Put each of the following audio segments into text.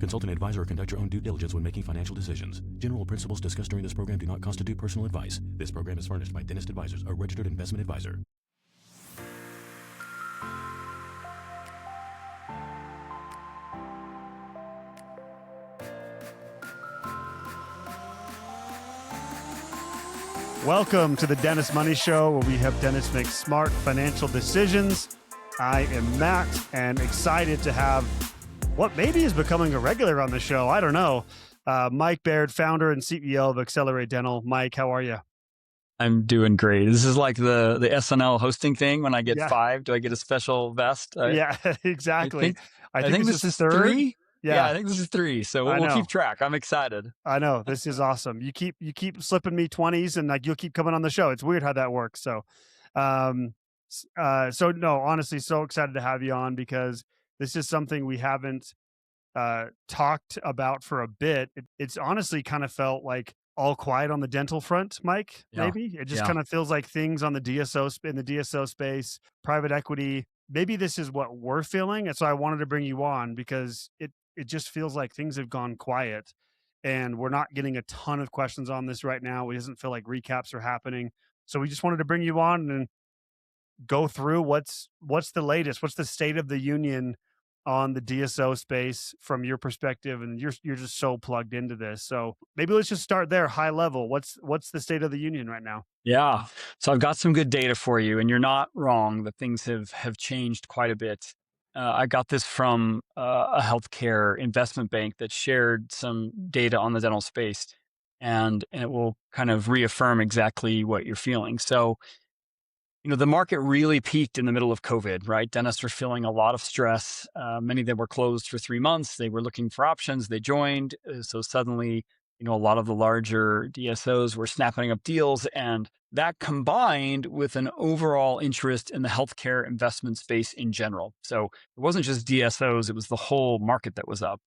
Consult an advisor or conduct your own due diligence when making financial decisions. General principles discussed during this program do not constitute personal advice. This program is furnished by Dentist Advisors, a registered investment advisor. Welcome to the Dentist Money Show, where we have dentists make smart financial decisions. I am Matt, and excited to have what maybe is becoming a regular on the show. I don't know. Mike Baird, founder and CEO of Accelerate Dental. Mike, how are you? I'm doing great. This is like the SNL hosting thing. When I get 5, do I get a special vest? Yeah, exactly. I think this is 3. Yeah, I think this is 3. So we'll keep track. I'm excited. I know. This is awesome. You keep slipping me 20s, and like you'll keep coming on the show. It's weird how that works. So, no, honestly, so excited to have you on, because this is something we haven't talked about for a bit. It's honestly kind of felt like all quiet on the dental front, Mike. Maybe it just kind of feels like things on the DSO space, private equity. Maybe this is what we're feeling, and so I wanted to bring you on because it just feels like things have gone quiet, and we're not getting a ton of questions on this right now. It doesn't feel like recaps are happening, so we just wanted to bring you on and go through what's the latest, what's the state of the union on the DSO space from your perspective, and you're just so plugged into this. So maybe let's just start there, high level. What's the state of the union right now? Yeah. So I've got some good data for you, and you're not wrong that things have changed quite a bit. I got this from a healthcare investment bank that shared some data on the dental space, and it will kind of reaffirm exactly what you're feeling. So, the market really peaked in the middle of COVID, right? Dentists were feeling a lot of stress. Many of them were closed for 3 months. They were looking for options. They joined. So suddenly, a lot of the larger DSOs were snapping up deals, and that combined with an overall interest in the healthcare investment space in general. So it wasn't just DSOs, it was the whole market that was up.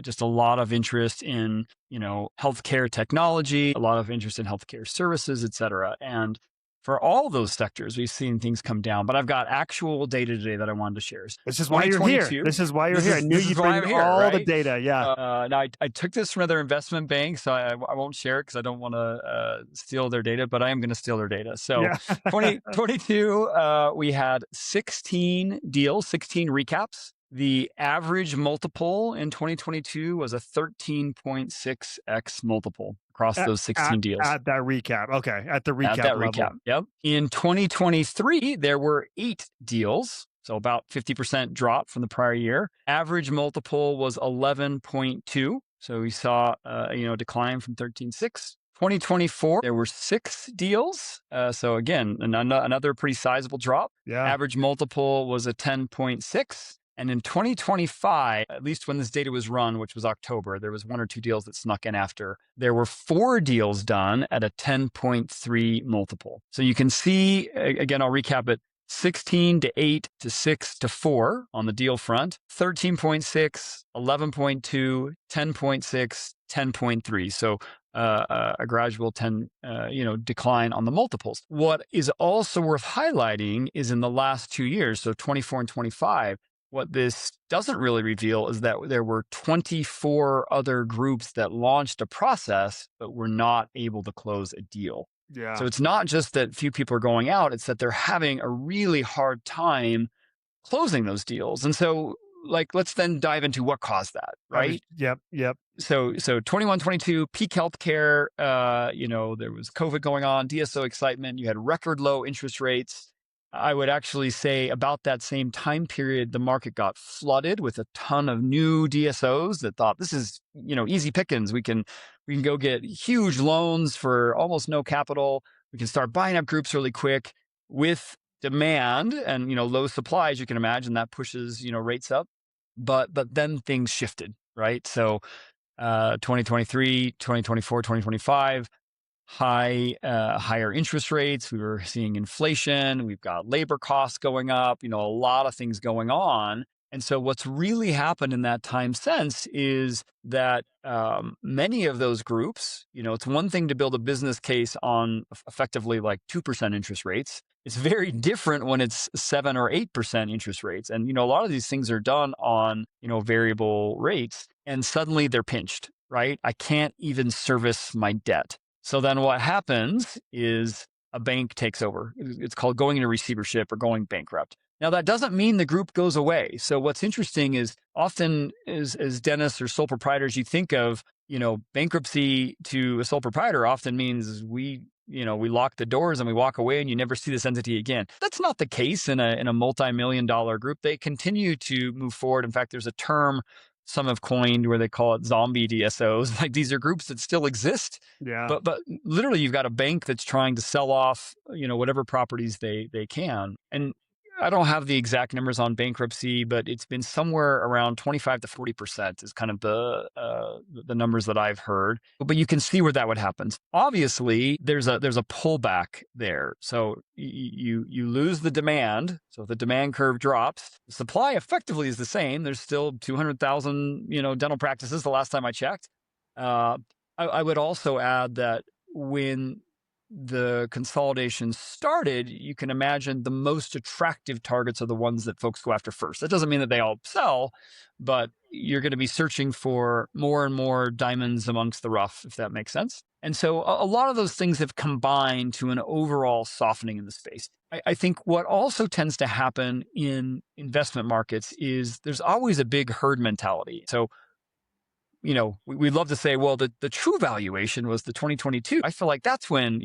Just a lot of interest in, healthcare technology, a lot of interest in healthcare services, et cetera. And for all those sectors, we've seen things come down, but I've got actual data today that I wanted to share. This is why you're here. This is why you're here. I knew you'd bring all the data. Yeah. Now, I took this from another investment bank, so I won't share it because I don't want to steal their data, but I am going to steal their data. So 2022, we had 16 deals, 16 recaps. The average multiple in 2022 was a 13.6x multiple across those 16 deals. At that recap. Okay. At the recap At that level. recap. Yep. In 2023, there were 8 deals. So about 50% drop from the prior year. Average multiple was 11.2. So we saw a decline from 13.6. 2024, there were 6 deals. So again, another pretty sizable drop. Yeah. Average multiple was a 10.6. And in 2025, at least when this data was run, which was October, there was 1 or 2 deals that snuck in after. There were 4 deals done at a 10.3 multiple. So you can see, again, I'll recap it, 16 to 8 to 6 to 4 on the deal front, 13.6, 11.2, 10.6, 10.3. So a gradual decline on the multiples. What is also worth highlighting is in the last 2 years, so 24 and 25, what this doesn't really reveal is that there were 24 other groups that launched a process, but were not able to close a deal. Yeah. So it's not just that few people are going out, it's that they're having a really hard time closing those deals. And so, let's then dive into what caused that, right? Yep. So 21, 22, peak healthcare, there was COVID going on, DSO excitement, you had record low interest rates. I would actually say about that same time period, the market got flooded with a ton of new DSOs that thought this is, easy pickings. We can go get huge loans for almost no capital. We can start buying up groups really quick with demand and, low supply, as you can imagine, that pushes, rates up. But then things shifted, right? So 2023, 2024, 2025, higher interest rates. We were seeing inflation. We've got labor costs going up, a lot of things going on. And so what's really happened in that time since is that many of those groups, it's one thing to build a business case on effectively like 2% interest rates. It's very different when it's 7 or 8% interest rates. And, a lot of these things are done on, variable rates, and suddenly they're pinched, right? I can't even service my debt. So then what happens is a bank takes over. It's called going into receivership or going bankrupt. Now, that doesn't mean the group goes away. So what's interesting is often as dentists or sole proprietors, you think of, bankruptcy to a sole proprietor often means we lock the doors and we walk away and you never see this entity again. That's not the case in a multi-million-dollar group. They continue to move forward. In fact, there's a term some have coined where they call it zombie DSOs. Like, these are groups that still exist. Yeah. But literally you've got a bank that's trying to sell off, whatever properties they can. And I don't have the exact numbers on bankruptcy, but it's been somewhere around 25 to 40% is kind of the numbers that I've heard. But you can see where that would happen. Obviously, there's a pullback there. So you lose the demand. So if the demand curve drops, the supply effectively is the same. There's still 200,000 dental practices the last time I checked. I would also add that when the consolidation started, you can imagine the most attractive targets are the ones that folks go after first. That doesn't mean that they all sell, but you're going to be searching for more and more diamonds amongst the rough, if that makes sense. And so a lot of those things have combined to an overall softening in the space. I think what also tends to happen in investment markets is there's always a big herd mentality. So we'd love to say, well, the true valuation was the 2022. I feel like that's when,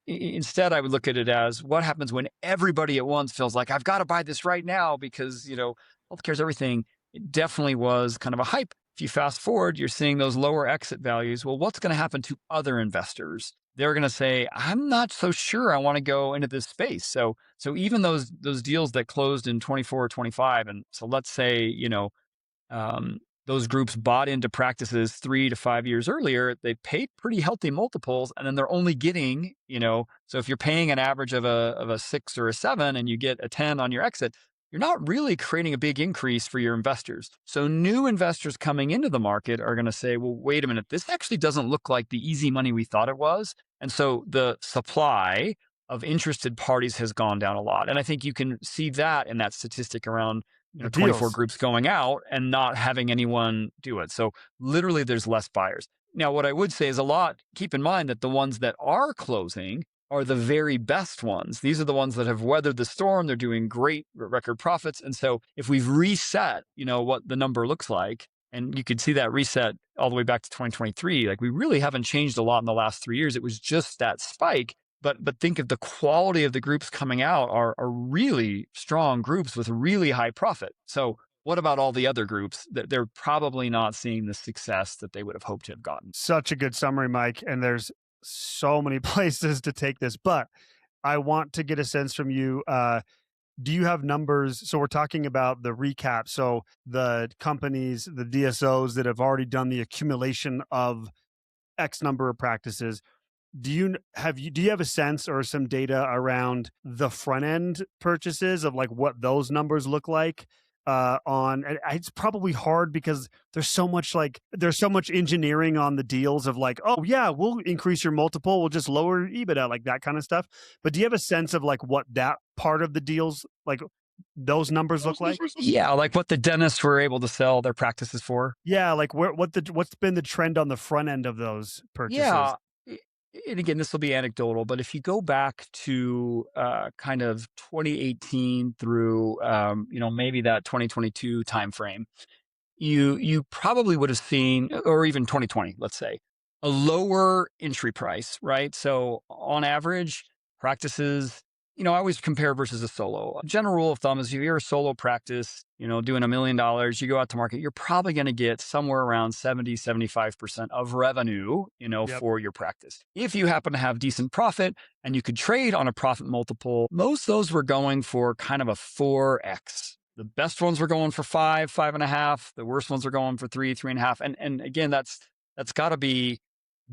instead I would look at it as what happens when everybody at once feels like I've got to buy this right now because, healthcare is everything. It definitely was kind of a hype. If you fast forward, you're seeing those lower exit values. Well, what's going to happen to other investors? They're going to say, I'm not so sure I want to go into this space. So even those deals that closed in 24 or 25, and so let's say, those groups bought into practices 3 to 5 years earlier, they paid pretty healthy multiples, and then they're only getting, so if you're paying an average of a 6 or a 7 and you get a 10 on your exit, you're not really creating a big increase for your investors. So new investors coming into the market are going to say, well, wait a minute, this actually doesn't look like the easy money we thought it was. And so the supply of interested parties has gone down a lot. And I think you can see that in that statistic around 24 groups going out and not having anyone do it. So literally there's less buyers. Now, what I would say is keep in mind that the ones that are closing are the very best ones. These are the ones that have weathered the storm. They're doing great record profits. And so if we've reset, what the number looks like, and you could see that reset all the way back to 2023, like we really haven't changed a lot in the last 3 years. It was just that spike. But think of the quality of the groups coming out are really strong groups with really high profit. So what about all the other groups that they're probably not seeing the success that they would have hoped to have gotten? Such a good summary, Mike. And there's so many places to take this, but I want to get a sense from you. Do you have numbers? So we're talking about the recap. So the companies, the DSOs that have already done the accumulation of X number of practices. Do you have a sense or some data around the front end purchases of like what those numbers look like? It's probably hard because there's so much engineering on the deals of like, oh yeah, we'll increase your multiple, we'll just lower EBITDA, like that kind of stuff. But do you have a sense of like what that part of the deals, like those numbers look like? Yeah, like what the dentists were able to sell their practices for. Yeah, like what's been the trend on the front end of those purchases? Yeah. And again, this will be anecdotal, but if you go back to kind of 2018 through, maybe that 2022 timeframe, you probably would have seen, or even 2020, let's say, a lower entry price, right? So on average, practices, I always compare versus a solo. A general rule of thumb is if you're a solo practice, doing $1 million, you go out to market, you're probably going to get somewhere around 70-75% of revenue, for your practice. If you happen to have decent profit and you could trade on a profit multiple, most of those were going for kind of a 4x. The best ones were going for 5.5. The worst ones are going for 3.5. And again, that's got to be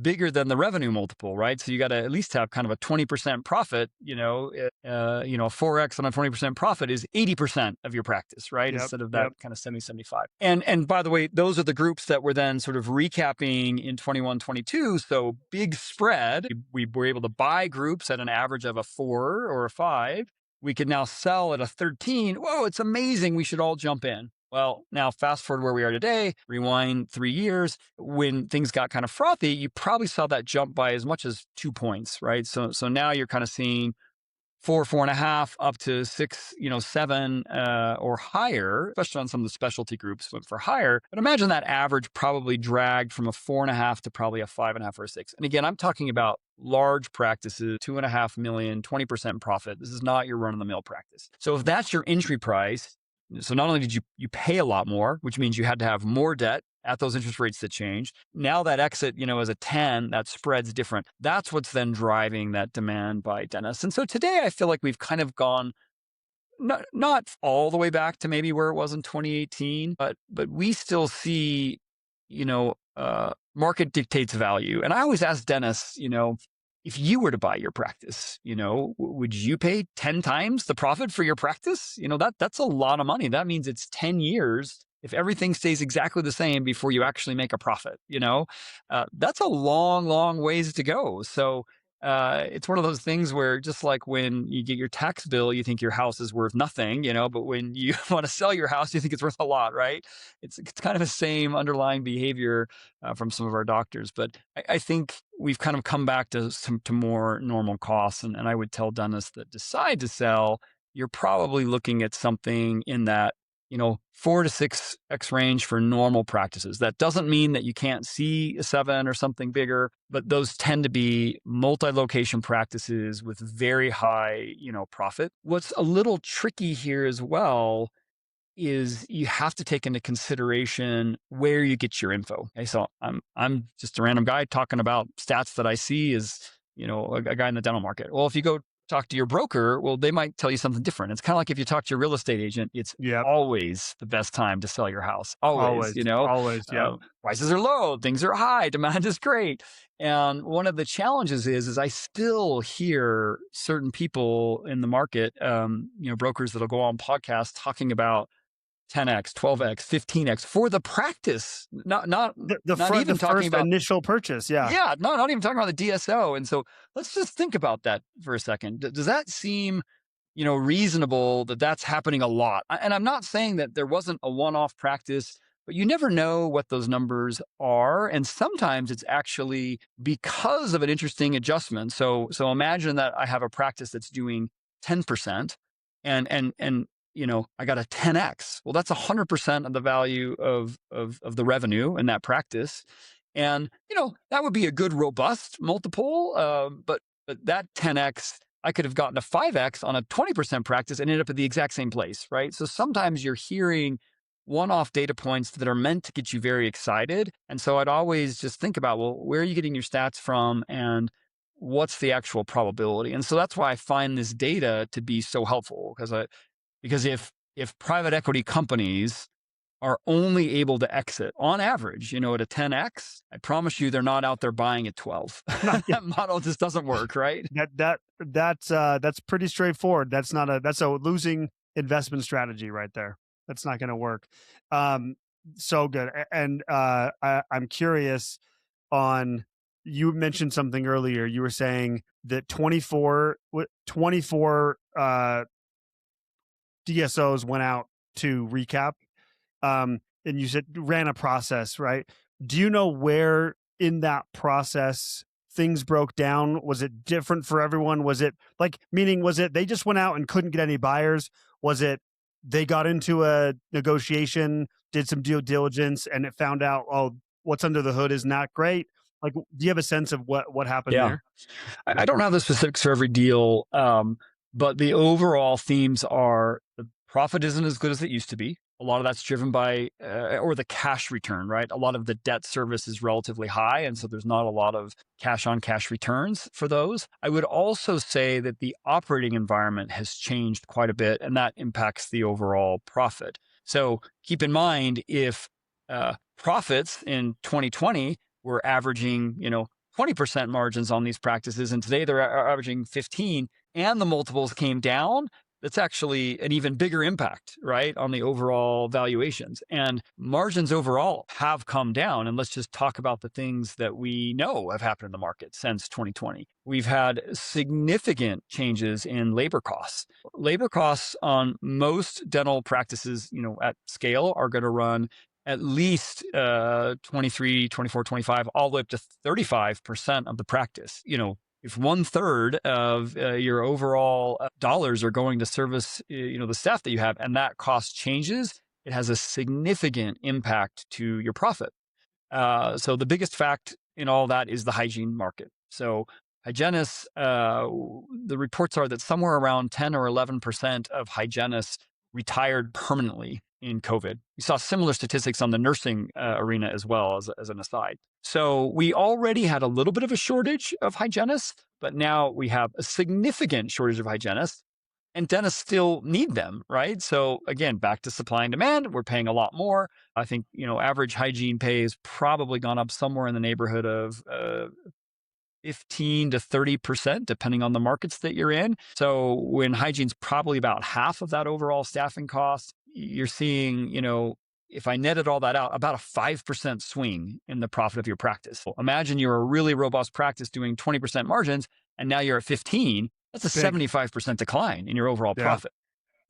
bigger than the revenue multiple, right? So you got to at least have kind of a 20% profit, a 4x on a 20% profit is 80% of your practice, right? Yep. Instead of that kind of 75. And by the way, those are the groups that were then sort of recapping in 21, 22. So big spread. We were able to buy groups at an average of a 4 or a 5. We could now sell at a 13. Whoa, it's amazing. We should all jump in. Well, now fast forward where we are today, rewind 3 years, when things got kind of frothy, you probably saw that jump by as much as 2 points, right? So now you're kind of seeing 4.5 up to 6, 7 or higher, especially on some of the specialty groups went for higher. But imagine that average probably dragged from a 4.5 to probably a 5.5 or a 6. And again, I'm talking about large practices, 2.5 million, 20% profit. This is not your run-of-the-mill practice. So if that's your entry price, so not only did you pay a lot more, which means you had to have more debt at those interest rates that changed. Now that exit, as a 10, that spread's different. That's what's then driving that demand by dentists. And so today I feel like we've kind of gone not all the way back to maybe where it was in 2018, but we still see, market dictates value. And I always ask dentists, if you were to buy your practice, would you pay 10 times the profit for your practice? That's a lot of money. That means it's 10 years. If everything stays exactly the same before you actually make a profit, that's a long, long ways to go. So it's one of those things where just like when you get your tax bill, you think your house is worth nothing, but when you want to sell your house, you think it's worth a lot, right? It's kind of the same underlying behavior from some of our doctors. But I think we've kind of come back to more normal costs. And I would tell dentists that decide to sell, you're probably looking at something in that 4 to 6x range for normal practices. That doesn't mean that you can't see a 7 or something bigger, but those tend to be multi-location practices with very high, profit. What's a little tricky here as well is you have to take into consideration where you get your info. Okay, so I'm just a random guy talking about stats that I see as, a guy in the dental market. Well, if you go talk to your broker, well, they might tell you something different. It's kind of like if you talk to your real estate agent, it's always the best time to sell your house. Always. Prices are low, things are high, demand is great. And one of the challenges is I still hear certain people in the market, brokers that'll go on podcasts talking about 10x, 12x, 15x for the practice, not even talking about initial purchase. Yeah, not even talking about the DSO. And so let's just think about that for a second. Does that seem, reasonable that that's happening a lot? And I'm not saying that there wasn't a one-off practice, but you never know what those numbers are. And sometimes it's actually because of an interesting adjustment. So imagine that I have a practice that's doing 10% and I got a 10x. Well, that's 100% of the value of the revenue in that practice. And, that would be a good, robust multiple. But that 10x, I could have gotten a 5x on a 20% practice and ended up at the exact same place, right? So sometimes you're hearing one-off data points that are meant to get you very excited. And so I'd always just think about, well, where are you getting your stats from? And what's the actual probability? And so that's why I find this data to be so helpful, because if private equity companies are only able to exit on average, at a 10x, I promise you they're not out there buying at 12. That model just doesn't work, right? That's pretty straightforward. That's a losing investment strategy right there. That's not going to work. So good. And I'm curious on, you mentioned something earlier. You were saying that 24 DSOs went out to recap, and you said ran a process, right? Do you know where in that process things broke down? Was it different for everyone? Was it they just went out and couldn't get any buyers? Was it they got into a negotiation, did some due diligence, and it found out, oh, what's under the hood is not great? Like, do you have a sense of what happened there? I don't have the specifics for every deal, but the overall themes are the profit isn't as good as it used to be. A lot of that's driven by, or the cash return, right? A lot of the debt service is relatively high. And so there's not a lot of cash on cash returns for those. I would also say that the operating environment has changed quite a bit, and that impacts the overall profit. So keep in mind, if profits in 2020 were averaging, 20% margins on these practices, and today they're averaging 15, and the multiples came down, that's actually an even bigger impact, right, on the overall valuations. And margins overall have come down. And let's just talk about the things that we know have happened in the market since 2020. We've had significant changes in labor costs. Labor costs on most dental practices, at scale are going to run at least 23, 24, 25, all the way up to 35% of the practice. If 1/3 of your overall dollars are going to service, the staff that you have, and that cost changes, it has a significant impact to your profit. So the biggest fact in all that is the hygiene market. So hygienists, the reports are that somewhere around 10 or 11% of hygienists retired permanently in COVID. We saw similar statistics on the nursing arena as well, as an aside. So we already had a little bit of a shortage of hygienists, but now we have a significant shortage of hygienists, and dentists still need them, right? So again, back to supply and demand, we're paying a lot more. I think, average hygiene pay has probably gone up somewhere in the neighborhood of 15 to 30%, depending on the markets that you're in. So when hygiene's probably about half of that overall staffing cost, you're seeing, if I netted all that out, about a 5% swing in the profit of your practice. So imagine you're a really robust practice doing 20% margins, and now you're at 15. That's a 75% decline in your overall profit.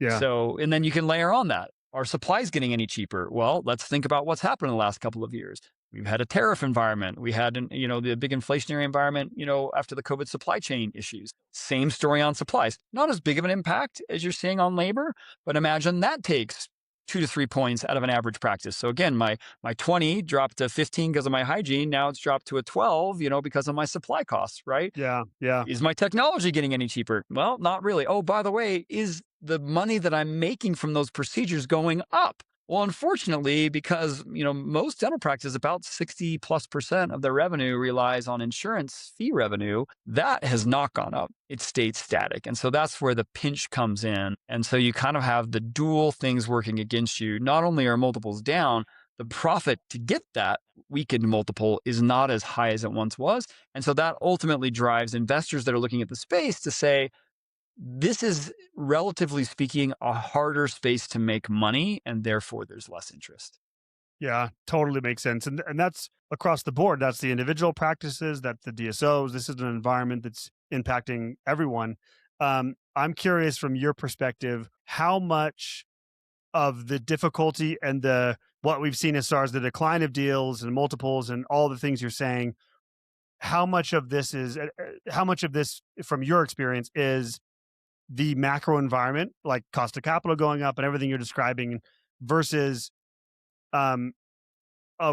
Yeah. So, and then you can layer on that. Are supplies getting any cheaper? Well, let's think about what's happened in the last couple of years. We've had a tariff environment. We had, the big inflationary environment, after the COVID supply chain issues. Same story on supplies. Not as big of an impact as you're seeing on labor, but imagine that takes 2 to 3 points out of an average practice. So again, my 20 dropped to 15 because of my hygiene. Now it's dropped to a 12, because of my supply costs, right? Yeah. Is my technology getting any cheaper? Well, not really. Oh, by the way, is the money that I'm making from those procedures going up? Well, unfortunately, because, most dental practices, about 60+% of their revenue relies on insurance fee revenue. That has not gone up. It stayed static. And so that's where the pinch comes in. And so you kind of have the dual things working against you. Not only are multiples down, the profit to get that weakened multiple is not as high as it once was. And so that ultimately drives investors that are looking at the space to say, this is, relatively speaking, a harder space to make money, and therefore there's less interest. Yeah, totally makes sense. And that's across the board. That's the individual practices, that's the DSOs. This is an environment that's impacting everyone. I'm curious from your perspective, how much of the difficulty and what we've seen as far as the decline of deals and multiples and all the things you're saying, how much of this from your experience is the macro environment, like cost of capital going up and everything you're describing, versus a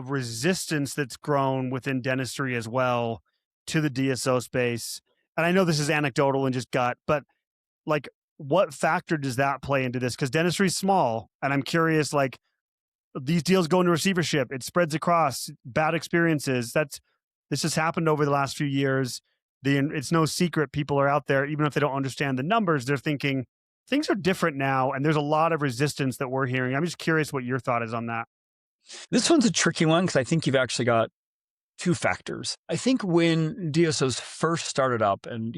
resistance that's grown within dentistry as well to the DSO space? And I know this is anecdotal and just gut, but like, what factor does that play into this? Because dentistry is small, and I'm curious, like, these deals go into receivership, it spreads across bad experiences. This has happened over the last few years. It's no secret people are out there, even if they don't understand the numbers, they're thinking things are different now, and there's a lot of resistance that we're hearing. I'm just curious what your thought is on that. This one's a tricky one because I think you've actually got two factors. I think when DSOs first started up and,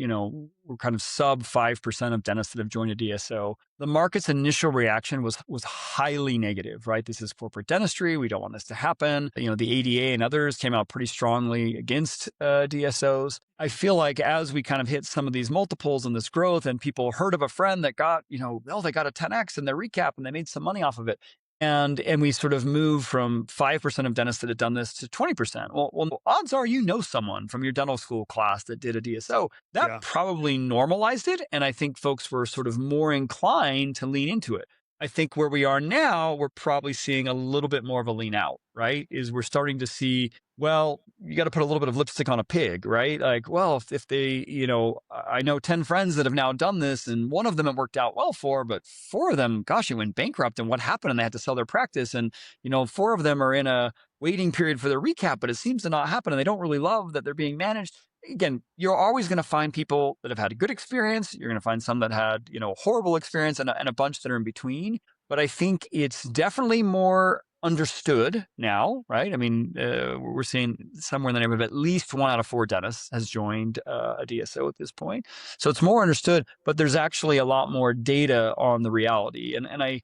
we're kind of sub 5% of dentists that have joined a DSO, the market's initial reaction was highly negative, right? This is corporate dentistry. We don't want this to happen. The ADA and others came out pretty strongly against DSOs. I feel like as we kind of hit some of these multiples and this growth, and people heard of a friend that got, they got a 10x in their recap and they made some money off of it. And we sort of move from 5% of dentists that had done this to 20%. Well, odds are someone from your dental school class that did a DSO. That probably normalized it. And I think folks were sort of more inclined to lean into it. I think where we are now, we're probably seeing a little bit more of a lean out, right? Is we're starting to see, well, you got to put a little bit of lipstick on a pig, right? Like, well, if they, I know 10 friends that have now done this, and one of them it worked out well for, but 4 of them, gosh, it went bankrupt, and what happened? And they had to sell their practice. And, 4 of them are in a waiting period for their recap, but it seems to not happen. And they don't really love that they're being managed. Again, you're always going to find people that have had a good experience. You're going to find some that had, horrible experience, and a bunch that are in between. But I think it's definitely more understood now, right? I mean, we're seeing somewhere in the neighborhood of at least 1 out of 4 dentists has joined a DSO at this point. So it's more understood, but there's actually a lot more data on the reality. And I,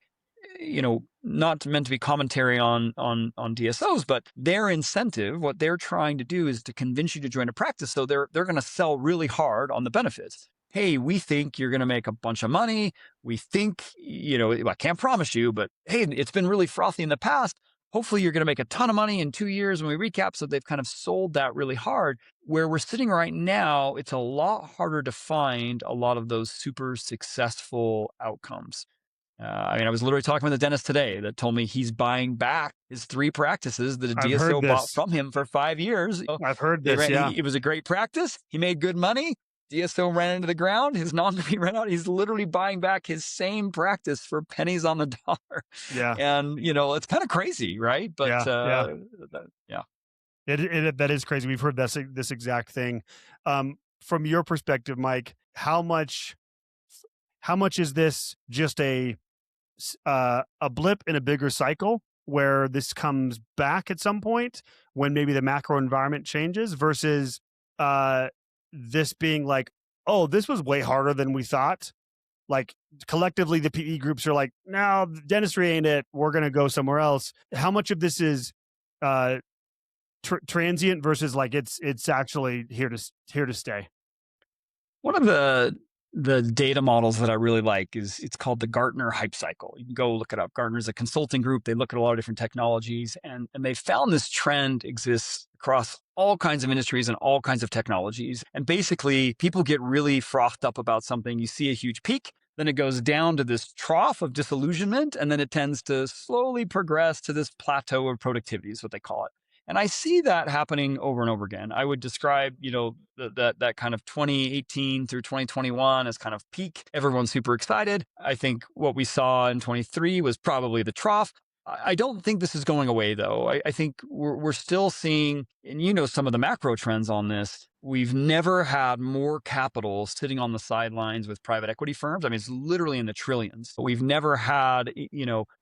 not meant to be commentary on DSOs, but their incentive, what they're trying to do is to convince you to join a practice. So they're going to sell really hard on the benefits. Hey, we think you're going to make a bunch of money. We think, I can't promise you, but hey, it's been really frothy in the past. Hopefully you're going to make a ton of money in 2 years when we recap. So they've kind of sold that really hard. Where we're sitting right now, it's a lot harder to find a lot of those super successful outcomes. I was literally talking with a dentist today that told me he's buying back his 3 practices that a I've heard DSO bought this. from him for 5 years. I've heard this, yeah. It was a great practice. He made good money. DSO ran into the ground. His non-compete ran out. He's literally buying back his same practice for pennies on the dollar. Yeah. And, it's kind of crazy, right? But yeah. That is crazy. We've heard this exact thing. From your perspective, Mike, how much is this just a blip in a bigger cycle where this comes back at some point when maybe the macro environment changes versus this being like, oh, this was way harder than we thought. Like collectively, the PE groups are like, no, dentistry ain't it. We're going to go somewhere else. How much of this is transient versus like it's actually here to stay? One of the data models that I really like it's called the Gartner hype cycle. You can go look it up. Gartner's a consulting group. They look at a lot of different technologies and they found this trend exists across all kinds of industries and all kinds of technologies. And basically people get really frothed up about something. You see a huge peak, then it goes down to this trough of disillusionment, and then it tends to slowly progress to this plateau of productivity is what they call it. And I see that happening over and over again. I would describe, that kind of 2018 through 2021 as kind of peak. Everyone's super excited. I think what we saw in 23 was probably the trough. I don't think this is going away, though. I think we're still seeing, and some of the macro trends on this. We've never had more capital sitting on the sidelines with private equity firms. I mean, it's literally in the trillions. But we've never had,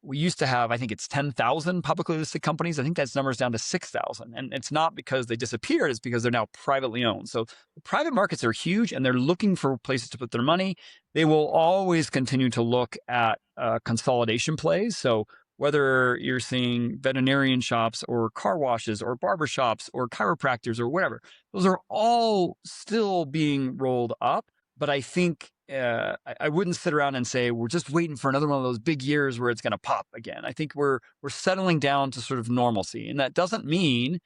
we used to have, I think it's 10,000 publicly listed companies. I think that number's down to 6,000. And it's not because they disappeared, it's because they're now privately owned. So the private markets are huge and they're looking for places to put their money. They will always continue to look at consolidation plays. So whether you're seeing veterinarian shops or car washes or barber shops or chiropractors or whatever, those are all still being rolled up. But I think I wouldn't sit around and say, we're just waiting for another one of those big years where it's going to pop again. I think we're settling down to sort of normalcy. And that doesn't mean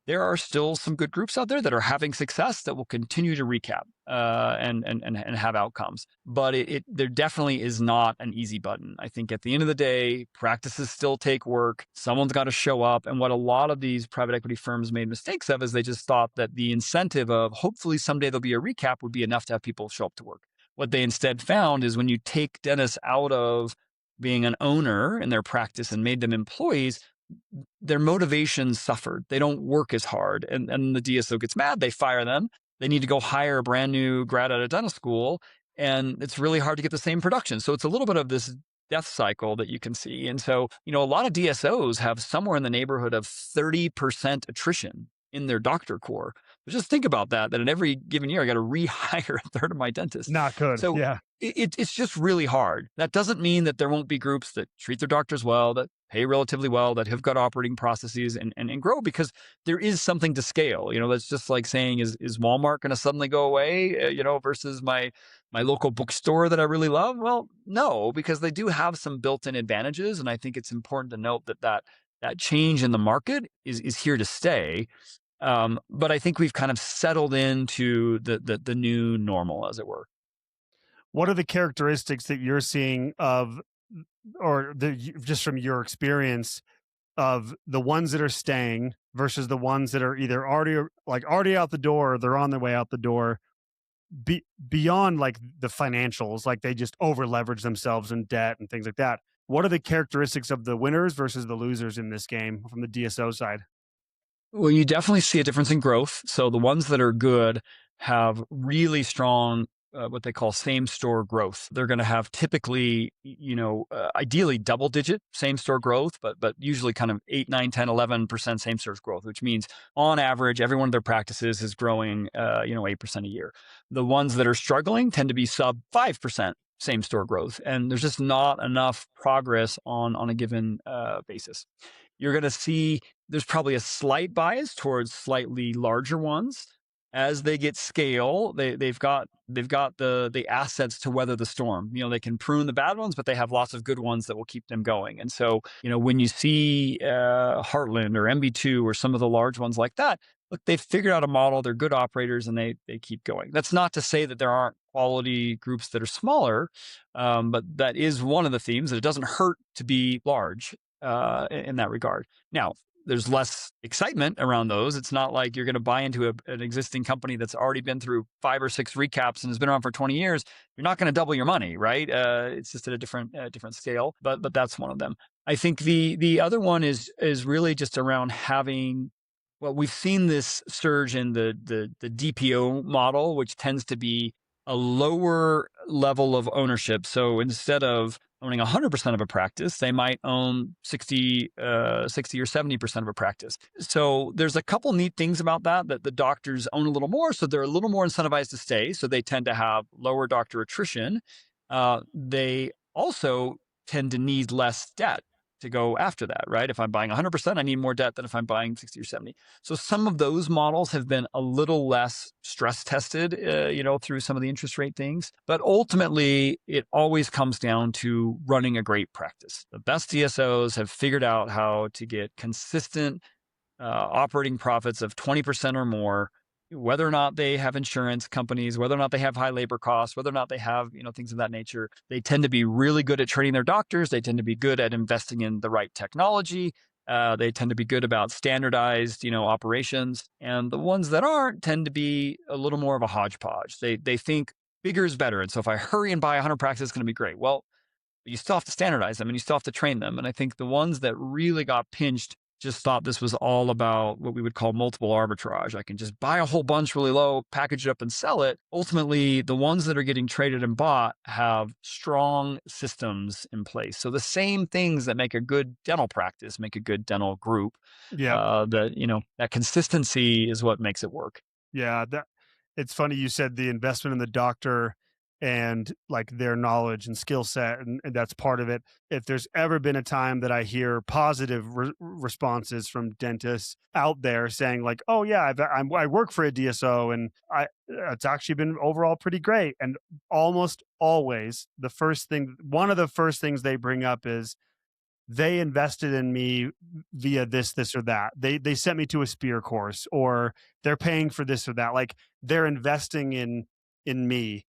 there are still some good groups out there that are having success that will continue to recap and have outcomes. But there definitely is not an easy button. I think at the end of the day, practices still take work. Someone's got to show up. And what a lot of these private equity firms made mistakes of is they just thought that the incentive of hopefully someday there'll be a recap would be enough to have people show up to work. What they instead found is when you take dentists out of being an owner in their practice and made them employees, their motivation suffered. They don't work as hard. And the DSO gets mad. They fire them. They need to go hire a brand new grad out of dental school. And it's really hard to get the same production. So it's a little bit of this death cycle that you can see. And so, a lot of DSOs have somewhere in the neighborhood of 30% attrition in their doctor core. But just think about that in every given year, I got to rehire a third of my dentists. Not good. So yeah. It's just really hard. That doesn't mean that there won't be groups that treat their doctors well, that pay relatively well, that have got operating processes and grow, because there is something to scale. That's just like saying, is Walmart going to suddenly go away, versus my local bookstore that I really love? Well, no, because they do have some built-in advantages. And I think it's important to note that change in the market is here to stay. But I think we've kind of settled into the new normal, as it were. What are the characteristics that you're seeing just from your experience of the ones that are staying versus the ones that are either already out the door, or they're on their way out the door, beyond like the financials, like they just over leverage themselves in debt and things like that? What are the characteristics of the winners versus the losers in this game from the DSO side? Well, you definitely see a difference in growth. So the ones that are good have really strong what they call same store growth. They're going to have typically, ideally double digit same store growth, but usually kind of 8, 9, 10, 11% same store growth, which means on average, every one of their practices is growing, 8% a year. The ones that are struggling tend to be sub 5% same store growth. And there's just not enough progress on a given basis. You're going to see there's probably a slight bias towards slightly larger ones. As they get scale, they've got the assets to weather the storm. They can prune the bad ones, but they have lots of good ones that will keep them going. And so, when you see Heartland or MB2 or some of the large ones like that, look, they've figured out a model. They're good operators, and they keep going. That's not to say that there aren't quality groups that are smaller, but that is one of the themes. That it doesn't hurt to be large in that regard. Now, there's less excitement around those. It's not like you're going to buy into an existing company that's already been through 5 or 6 recaps and has been around for 20 years. You're not going to double your money, right? It's just at a different scale. But that's one of them. I think the other one is really just around having. Well, we've seen this surge in the DPO model, which tends to be a lower level of ownership. So instead of owning 100% of a practice, they might own 60 or 70% of a practice. So there's a couple neat things about that the doctors own a little more, so they're a little more incentivized to stay. So they tend to have lower doctor attrition. They also tend to need less debt to go after that, right? If I'm buying 100%, I need more debt than if I'm buying 60 or 70. So some of those models have been a little less stress tested, through some of the interest rate things. But ultimately, it always comes down to running a great practice. The best DSOs have figured out how to get consistent operating profits of 20% or more, whether or not they have insurance companies, whether or not they have high labor costs, whether or not they have, things of that nature. They tend to be really good at training their doctors. They tend to be good at investing in the right technology. They tend to be good about standardized, operations. And the ones that aren't tend to be a little more of a hodgepodge. They think bigger is better. And so if I hurry and buy 100 practices, it's going to be great. Well, you still have to standardize them and you still have to train them. And I think the ones that really got pinched just thought this was all about what we would call multiple arbitrage. I can just buy a whole bunch really low, package it up and sell it. Ultimately, the ones that are getting traded and bought have strong systems in place. So the same things that make a good dental practice make a good dental group. Yeah. That consistency is what makes it work. Yeah. It's funny you said the investment in the doctor and like their knowledge and skill set, and that's part of it. If there's ever been a time that I hear positive responses from dentists out there saying like, "Oh yeah, I work for a DSO and it's actually been overall pretty great," and almost always one of the first things they bring up is they invested in me via this or that. They sent me to a spear course, or they're paying for this or that. Like they're investing in me.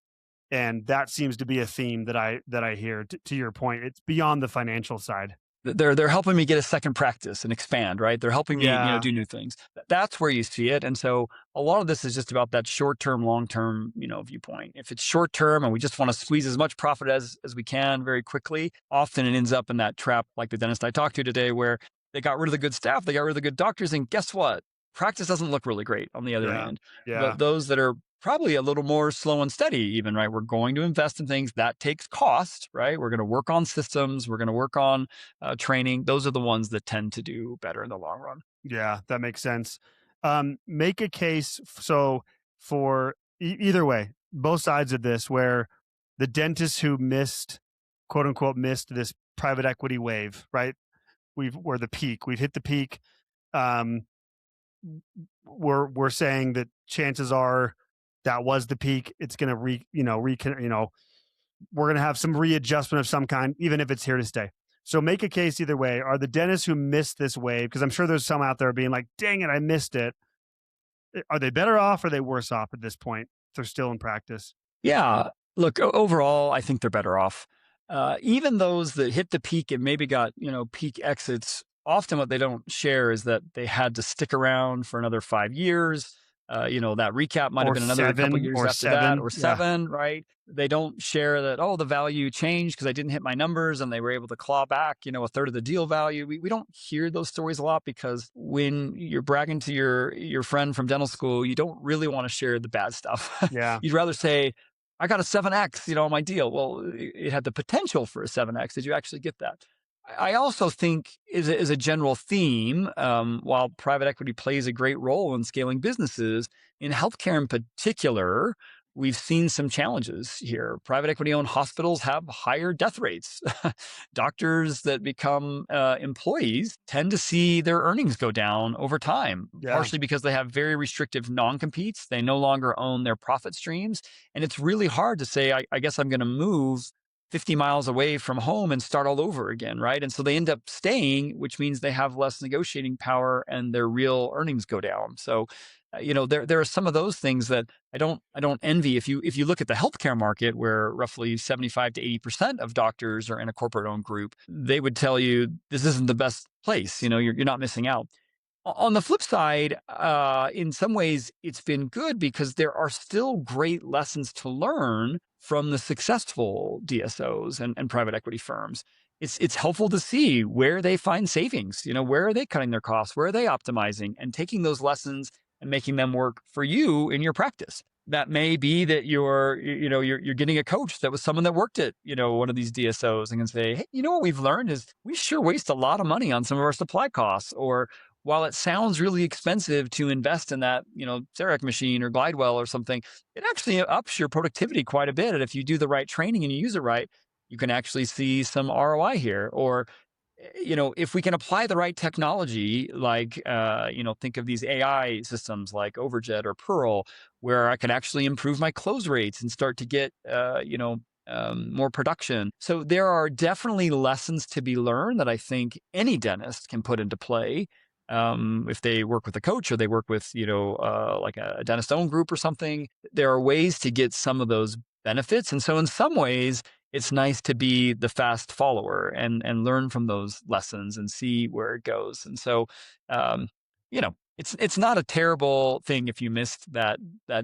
And that seems to be a theme that I hear. To your point, it's beyond the financial side. They're helping me get a second practice and expand, right? They're helping me, Yeah. do new things. That's where you see it. And so a lot of this is just about that short-term, long-term, viewpoint. If it's short-term and we just want to squeeze as much profit as we can very quickly, often it ends up in that trap, like the dentist I talked to today, where they got rid of the good staff, they got rid of the good doctors, and guess what? Practice doesn't look really great on the other end. Yeah. But those that are probably a little more slow and steady even, right? We're going to invest in things that takes cost, right? We're going to work on systems. We're going to work on training. Those are the ones that tend to do better in the long run. Yeah, that makes sense. Make a case for either way, both sides of this, where the dentists who quote unquote missed this private equity wave, right? We're the peak. We've hit the peak. We're saying that chances are that was the peak. It's going to we're going to have some readjustment of some kind, even if it's here to stay. So make a case either way. Are the dentists who missed this wave, because I'm sure there's some out there being like, dang it, I missed it. Are they better off or are they worse off at this point if they're still in practice? Yeah. Look, overall, I think they're better off. Even those that hit the peak and maybe got, peak exits, often what they don't share is that they had to stick around for another 5 years. That recap might have been another couple years after that, or 7, right? They don't share that, the value changed because I didn't hit my numbers and they were able to claw back, a third of the deal value. We don't hear those stories a lot because when you're bragging to your friend from dental school, you don't really want to share the bad stuff. Yeah. You'd rather say, I got a 7x, on my deal. Well, it had the potential for a 7x. Did you actually get that? I also think is a general theme, while private equity plays a great role in scaling businesses, in healthcare in particular, we've seen some challenges here. Private equity owned hospitals have higher death rates. Doctors that become employees tend to see their earnings go down over time, Yeah. partially because they have very restrictive non-competes. They no longer own their profit streams. And it's really hard to say, I guess I'm going to move 50 miles away from home and start all over again, right? And so they end up staying, which means they have less negotiating power and their real earnings go down. So, there are some of those things that I don't envy. If you look at the healthcare market, where roughly 75 to 80% of doctors are in a corporate owned group, they would tell you this isn't the best place. You're not missing out. On the flip side, in some ways, it's been good because there are still great lessons to learn from the successful DSOs and private equity firms. It's helpful to see where they find savings. Where are they cutting their costs? Where are they optimizing? And taking those lessons and making them work for you in your practice. That may be that you're getting a coach that was someone that worked at one of these DSOs and can say, hey, what we've learned is we sure waste a lot of money on some of our supply costs, or while it sounds really expensive to invest in that, CEREC machine or Glidewell or something, it actually ups your productivity quite a bit. And if you do the right training and you use it right, you can actually see some ROI here. Or, if we can apply the right technology, like, think of these AI systems like Overjet or Pearl, where I can actually improve my close rates and start to get, more production. So there are definitely lessons to be learned that I think any dentist can put into play, if they work with a coach or they work with, like a dentist owned group or something. There are ways to get some of those benefits. And so in some ways, it's nice to be the fast follower and learn from those lessons and see where it goes. And so, um, it's not a terrible thing if you missed that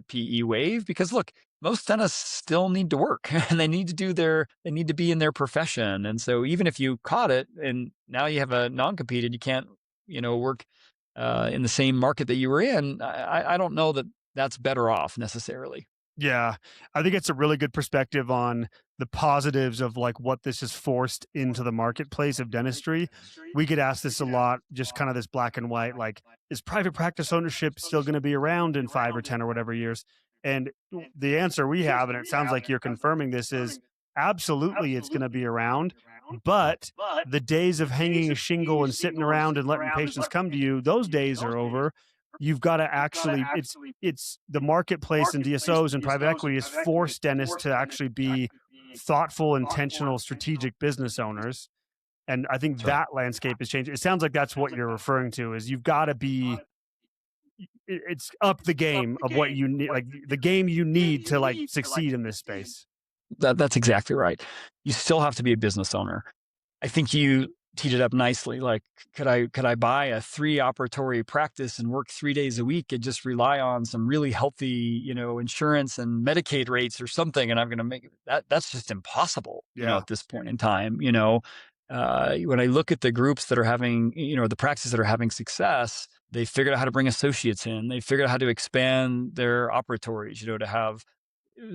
PE wave, because look, most dentists still need to work and they need to be in their profession. And so even if you caught it and now you have a non-compete and you can't, work in the same market that you were in, I don't know that that's better off necessarily. Yeah, I think it's a really good perspective on the positives of like what this has forced into the marketplace of dentistry. We get asked this a lot, just kind of this black and white, like, is private practice ownership still going to be around in 5 or 10 or whatever years? And the answer we have, and it sounds like you're confirming this, is absolutely it's going to be around. But the days of hanging a shingle and sitting around and letting patients come to you, those days are over. You've got to actually, it's the marketplace and DSOs and private equity has forced dentists to actually be thoughtful, intentional, strategic business owners. And I think That's right. that landscape has changed. It sounds like that's what you're referring to, is you've got to be, it's up the game of what you need, like the game you need to like succeed in this space. That's exactly right. You still have to be a business owner. I think you teed it up nicely. Like, could I buy a 3 operatory practice and work 3 days a week and just rely on some really healthy, insurance and Medicaid rates or something, and I'm going to make that? That's just impossible, Yeah. at this point in time. When I look at the groups that are having, the practices that are having success, they figured out how to bring associates in. They figured out how to expand their operatories, to have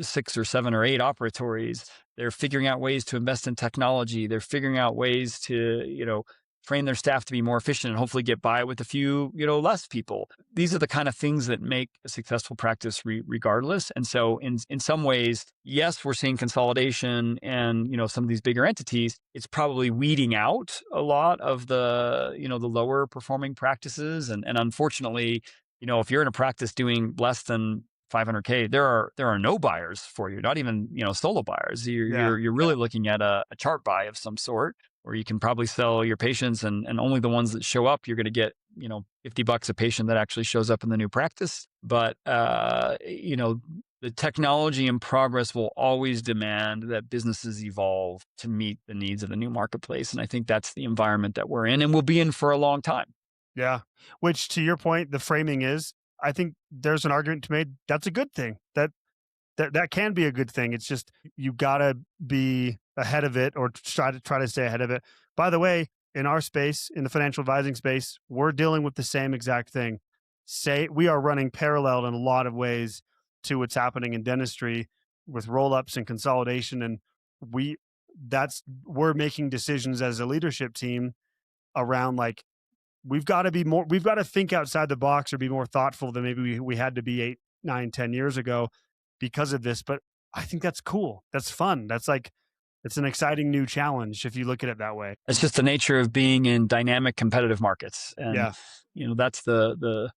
6 or 7 or 8 operatories. They're figuring out ways to invest in technology. They're figuring out ways to, train their staff to be more efficient and hopefully get by with a few, less people. These are the kind of things that make a successful practice regardless. And so in some ways, yes, we're seeing consolidation and, some of these bigger entities. It's probably weeding out a lot of the, the lower performing practices. And unfortunately, if you're in a practice doing less than 500K, there are no buyers for you, not even, solo buyers. Yeah. You're really looking at a chart buy of some sort, where you can probably sell your patients and only the ones that show up, you're going to get, $50 a patient that actually shows up in the new practice. But, the technology and progress will always demand that businesses evolve to meet the needs of the new marketplace. And I think that's the environment that we're in and will be in for a long time. Yeah. Which, to your point, the framing is, I think there's an argument to be made. That's a good thing. That can be a good thing. It's just you gotta be ahead of it, or try to stay ahead of it. By the way, in our space, in the financial advising space, we're dealing with the same exact thing. We are running parallel in a lot of ways to what's happening in dentistry. with roll-ups and consolidation, and we're making decisions as a leadership team around like we've got to think outside the box or be more thoughtful than maybe we had to be 8, 9, 10 years ago because of this. But I think that's cool. That's fun. It's an exciting new challenge if you look at it that way. It's just the nature of being in dynamic competitive markets. And, Yeah. That's the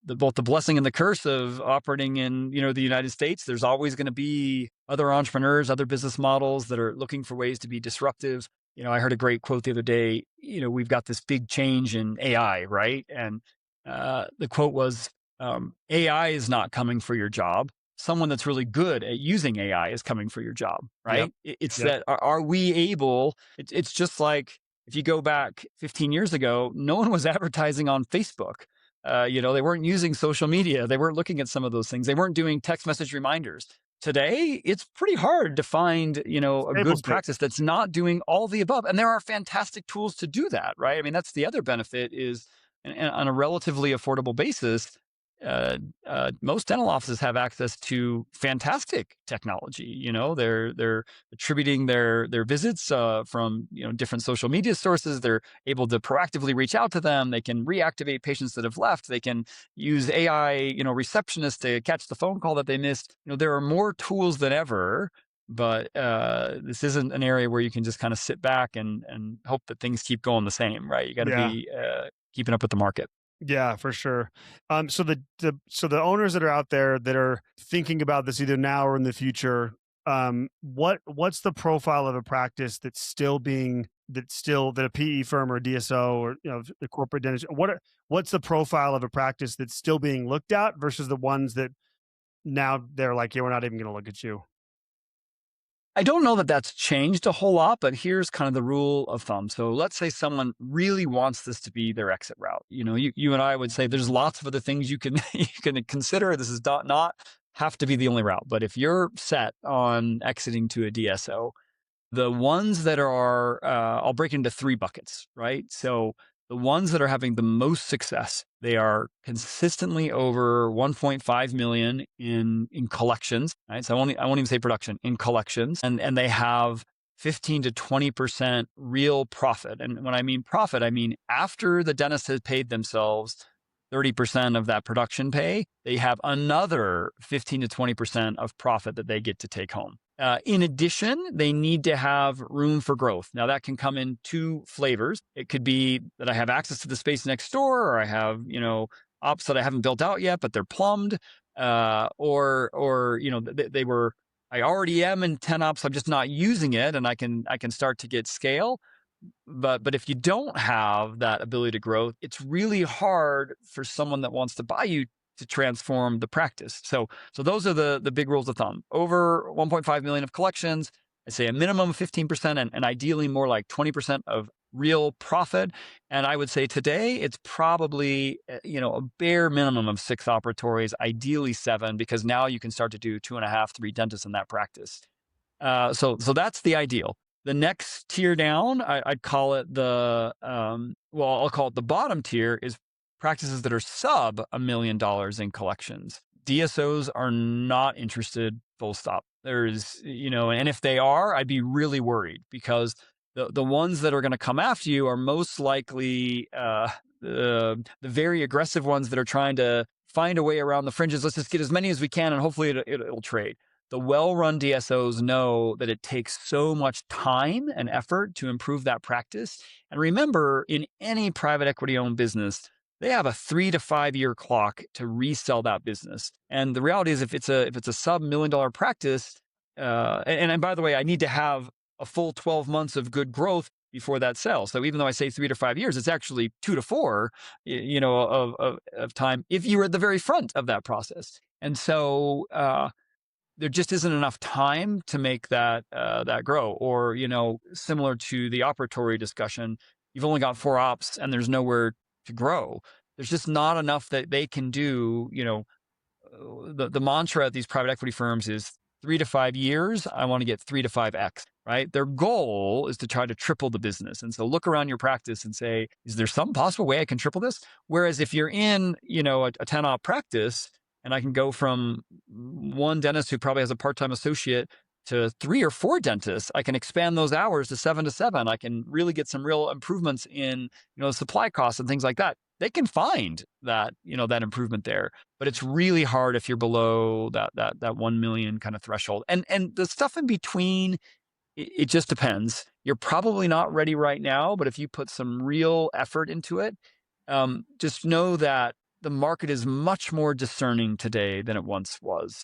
both the blessing and the curse of operating in, the United States. There's always going to be other entrepreneurs, other business models that are looking for ways to be disruptive. I heard a great quote the other day. We've got this big change in AI, right? And the quote was, AI is not coming for your job. Someone that's really good at using AI is coming for your job, right? It's that are we able, it's just like if you go back 15 years ago, no one was advertising on Facebook. They weren't using social media. They weren't looking at some of those things. They weren't doing text message reminders. Today, it's pretty hard to find, a good practice that's not doing all the above. And there are fantastic tools to do that, right? I mean, that's the other benefit is on a relatively affordable basis, most dental offices have access to fantastic technology. They're attributing their visits from different social media sources. They're able to proactively reach out to them. They can reactivate patients that have left. They can use AI, receptionists to catch the phone call that they missed. There are more tools than ever. But this isn't an area where you can just kind of sit back and hope that things keep going the same, right? You got to be keeping up with the market. Yeah, for sure. So the owners that are out there that are thinking about this either now or in the future, what's the profile of a practice that a PE firm or DSO or the corporate dentist, what's the profile of a practice that's still being looked at versus the ones that now they're like, yeah, we're not even going to look at you? I don't know that that's changed a whole lot, but here's kind of the rule of thumb. So let's say someone really wants this to be their exit route. You and I would say there's lots of other things you can consider. This is not have to be the only route. But if you're set on exiting to a DSO, the ones that are, I'll break it into 3 buckets, right? So the ones that are having the most success, they are consistently over 1.5 million in collections, right? So I won't even say production, in collections, and they have 15 to 20% real profit. And when I mean profit, I mean after the dentist has paid themselves 30% of that production pay, they have another 15 to 20% of profit that they get to take home. In addition, they need to have room for growth. Now that can come in 2 flavors. It could be that I have access to the space next door, or I have, ops that I haven't built out yet, but they're plumbed, or I already am in 10 ops. I'm just not using it, and I can start to get scale. But if you don't have that ability to grow, it's really hard for someone that wants to buy you to transform the practice. So those are the big rules of thumb. Over 1.5 million of collections, I say a minimum of 15% and ideally more like 20% of real profit. And I would say today it's probably, a bare minimum of 6 operatories, ideally 7, because now you can start to do 2.5, 3 dentists in that practice. So that's the ideal. The next tier down, I'd call it I'll call it the bottom tier is practices that are sub $1 million in collections. DSOs are not interested, full stop. There's, and if they are, I'd be really worried because the ones that are going to come after you are most likely the very aggressive ones that are trying to find a way around the fringes. Let's just get as many as we can and hopefully it'll trade. The well-run DSOs know that it takes so much time and effort to improve that practice. And remember, in any private equity-owned business, they have a 3 to 5 year clock to resell that business. And the reality is, if it's a sub $1 million practice, and by the way, I need to have a full 12 months of good growth before that sells. So even though I say 3 to 5 years, it's actually 2 to 4, of time if you're at the very front of that process. And so there just isn't enough time to make that grow. Or similar to the operatory discussion, you've only got 4 ops and there's nowhere to grow. There's just not enough that they can do. The mantra at these private equity firms is 3 to 5 years. I want to get 3 to 5x, right? Their goal is to try to triple the business. And so look around your practice and say, is there some possible way I can triple this? Whereas if you're in, a 10 op practice And I can go from one dentist who probably has a part-time associate to 3 or 4 dentists. I can expand those hours to 7 to 7. I can really get some real improvements in, supply costs and things like that. They can find that, that improvement there, but it's really hard if you're below that 1 million kind of threshold. And the stuff in between, it just depends. You're probably not ready right now, but if you put some real effort into it, just know that the market is much more discerning today than it once was.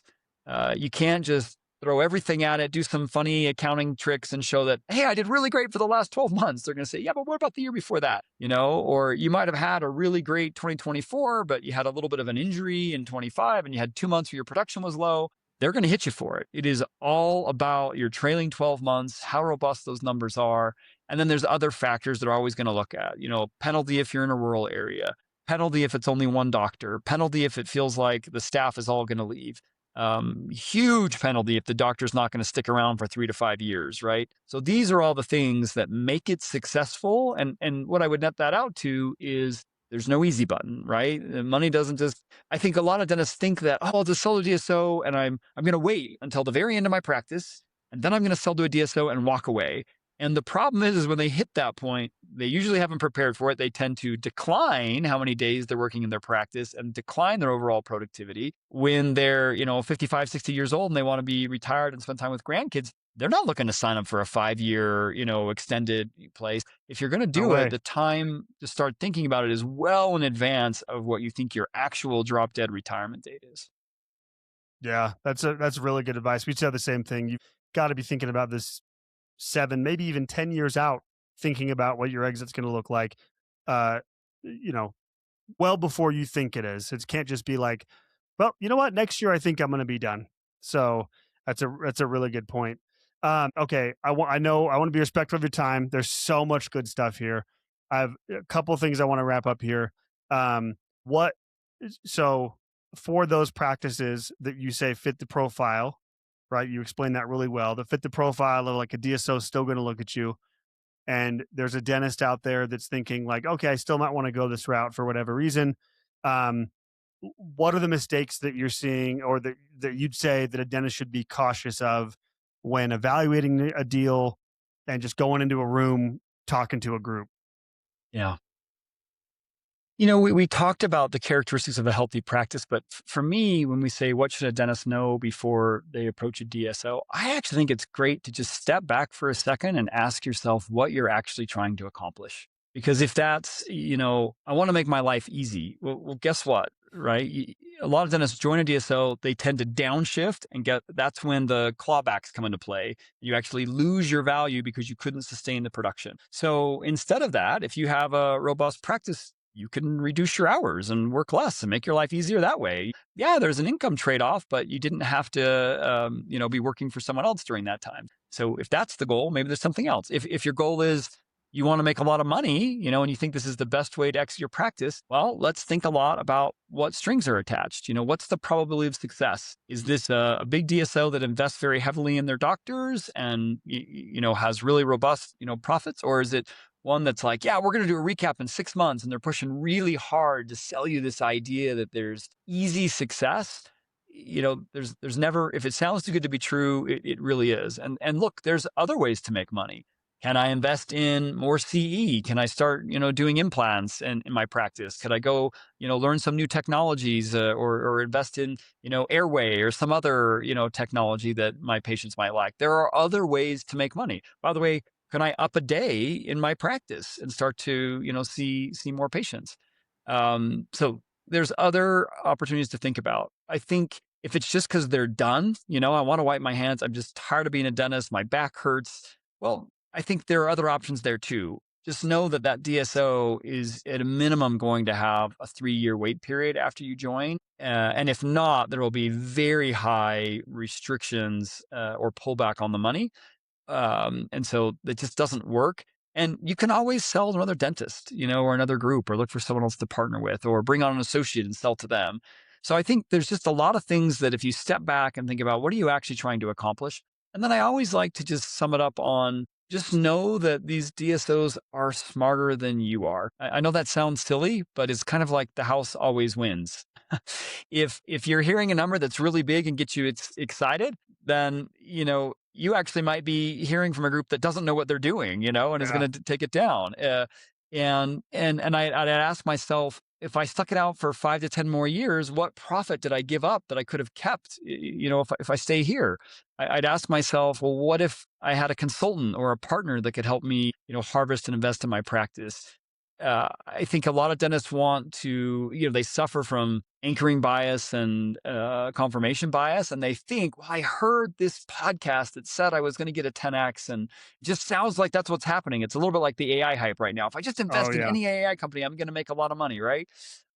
You can't just throw everything at it, do some funny accounting tricks and show that, hey, I did really great for the last 12 months. They're going to say, yeah, but what about the year before that? Or you might have had a really great 2024, but you had a little bit of an injury in 25 and you had 2 months where your production was low. They're going to hit you for it. It is all about your trailing 12 months, how robust those numbers are. And then there's other factors that are always going to look at, penalty if you're in a rural area, penalty if it's only one doctor, penalty if it feels like the staff is all going to leave. Huge penalty if the doctor's not going to stick around for 3 to 5 years, right? So these are all the things that make it successful. And what I would net that out to is there's no easy button, right? The money doesn't just, I think a lot of dentists think that, oh, I'll just sell a DSO and I'm going to wait until the very end of my practice. And then I'm going to sell to a DSO and walk away. And the problem is when they hit that point, they usually haven't prepared for it. They tend to decline how many days they're working in their practice and decline their overall productivity. When they're, 55, 60 years old and they want to be retired and spend time with grandkids, they're not looking to sign up for a 5-year, extended place. If you're going to do it, the time to start thinking about it is well in advance of what you think your actual drop dead retirement date is. Yeah, that's really good advice. We said the same thing. You've got to be thinking about this 7, maybe even 10 years out, thinking about what your exit's going to look like, well before you think it is. It can't just be like, well, you know what? Next year, I think I'm going to be done. So that's a really good point. Okay. I want to be respectful of your time. There's so much good stuff here. I have a couple of things I want to wrap up here. So for those practices that you say fit the profile, right? You explained that really well. The fit the profile of like a DSO is still going to look at you. And there's a dentist out there that's thinking like, okay, I still might want to go this route for whatever reason. What are the mistakes that you're seeing or that you'd say that a dentist should be cautious of when evaluating a deal and just going into a room, talking to a group? Yeah. We talked about the characteristics of a healthy practice, but for me, when we say what should a dentist know before they approach a DSO, I actually think it's great to just step back for a second and ask yourself what you're actually trying to accomplish. Because if that's, I want to make my life easy. Well, guess what, right? A lot of dentists join a DSO, they tend to downshift that's when the clawbacks come into play. You actually lose your value because you couldn't sustain the production. So instead of that, if you have a robust practice, you can reduce your hours and work less and make your life easier that way. Yeah, there's an income trade-off, but you didn't have to, be working for someone else during that time. So if that's the goal, maybe there's something else. If your goal is you want to make a lot of money, and you think this is the best way to exit your practice, well, let's think a lot about what strings are attached. What's the probability of success? Is this a big DSO that invests very heavily in their doctors and, has really robust, profits? Or is it one that's like, yeah, we're going to do a recap in 6 months and they're pushing really hard to sell you this idea that there's easy success? There's never, if it sounds too good to be true, it really is. And look, there's other ways to make money. Can I invest in more CE? Can I start, doing implants in my practice? Could I go, learn some new technologies or invest in, airway or some other, technology that my patients might like? There are other ways to make money. By the way, can I up a day in my practice and start to, see more patients? So there's other opportunities to think about. I think if it's just because they're done, I want to wipe my hands. I'm just tired of being a dentist. My back hurts. Well, I think there are other options there too. Just know that DSO is at a minimum going to have a 3-year wait period after you join. And if not, there will be very high restrictions or pullback on the money. And so it just doesn't work. And you can always sell to another dentist, or another group, or look for someone else to partner with, or bring on an associate and sell to them. So I think there's just a lot of things that if you step back and think about what are you actually trying to accomplish? And then I always like to just sum it up on just know that these DSOs are smarter than you are. I know that sounds silly, but it's kind of like the house always wins. If you're hearing a number that's really big and gets you excited, then you actually might be hearing from a group that doesn't know what they're doing, and is Yeah. going to take it down. And I'd ask myself, if I stuck it out for 5 to 10 more years, what profit did I give up that I could have kept? If I stay here, I'd ask myself, well, what if I had a consultant or a partner that could help me, harvest and invest in my practice? I think a lot of dentists want to, they suffer from anchoring bias and confirmation bias. And they think, well, I heard this podcast that said I was going to get a 10x, and it just sounds like that's what's happening. It's a little bit like the AI hype right now. If I just Oh invest in yeah. any AI company, I'm going to make a lot of money, right?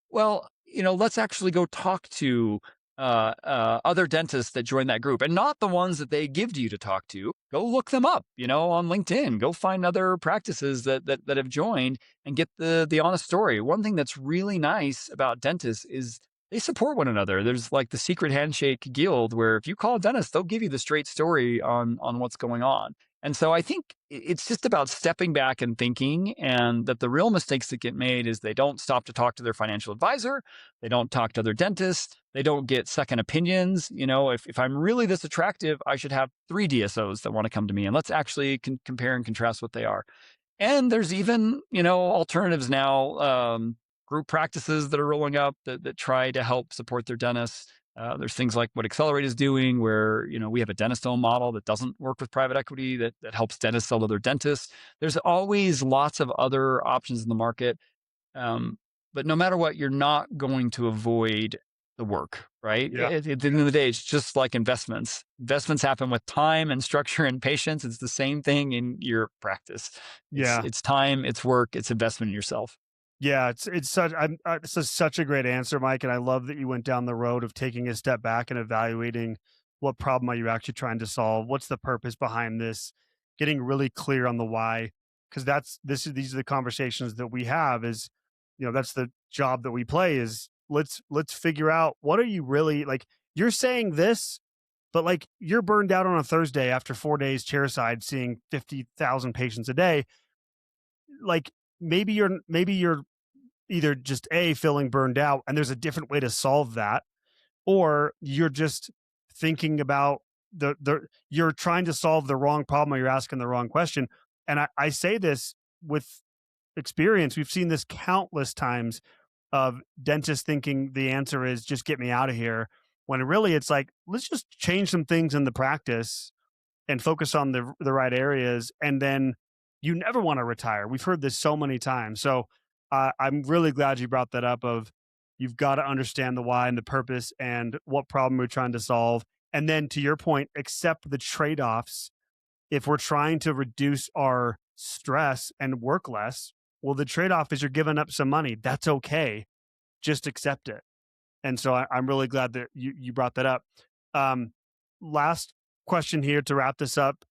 Well, let's actually go talk to other dentists that join that group, and not the ones that they give to you to talk to. Go look them up, on LinkedIn. Go find other practices that have joined and get the honest story. One thing that's really nice about dentists is they support one another. There's like the secret handshake guild, where if you call a dentist, they'll give you the straight story on what's going on. And so I think it's just about stepping back and thinking, and that the real mistakes that get made is they don't stop to talk to their financial advisor. They don't talk to other dentists. They don't get second opinions. If I'm really this attractive, I should have 3 DSOs that want to come to me, and let's actually compare and contrast what they are. And there's even, alternatives now, group practices that are rolling up that try to help support their dentists. There's things like what Accelerate is doing, where, we have a dentist-owned model that doesn't work with private equity, that helps dentists sell to their dentists. There's always lots of other options in the market. But no matter what, you're not going to avoid the work, right? Yeah. At the end of the day, it's just like investments. Investments happen with time and structure and patience. It's the same thing in your practice. Yeah. It's time, it's work, it's investment in yourself. Yeah, it's such such a great answer, Mike, and I love that you went down the road of taking a step back and evaluating what problem are you actually trying to solve? What's the purpose behind this? Getting really clear on the why, because these are the conversations that we have. Is that's the job that we play. Is let's figure out, what are you really like. You're saying this, but like, you're burned out on a Thursday after 4 days chairside seeing 50,000 patients a day. Like, maybe you're either just feeling burned out and there's a different way to solve that, or you're just thinking about you're trying to solve the wrong problem, or you're asking the wrong question. And I say this with experience. We've seen this countless times of dentists thinking the answer is just get me out of here, when really it's like, let's just change some things in the practice and focus on the right areas, and then you never want to retire. We've heard this so many times. So I'm really glad you brought that up. Of, you've got to understand the why and the purpose and what problem we're trying to solve, and then, to your point, accept the trade-offs. If we're trying to reduce our stress and work less, well, the trade-off is you're giving up some money. That's okay. Just accept it. And so I'm really glad that you brought that up. Last question here to wrap this up.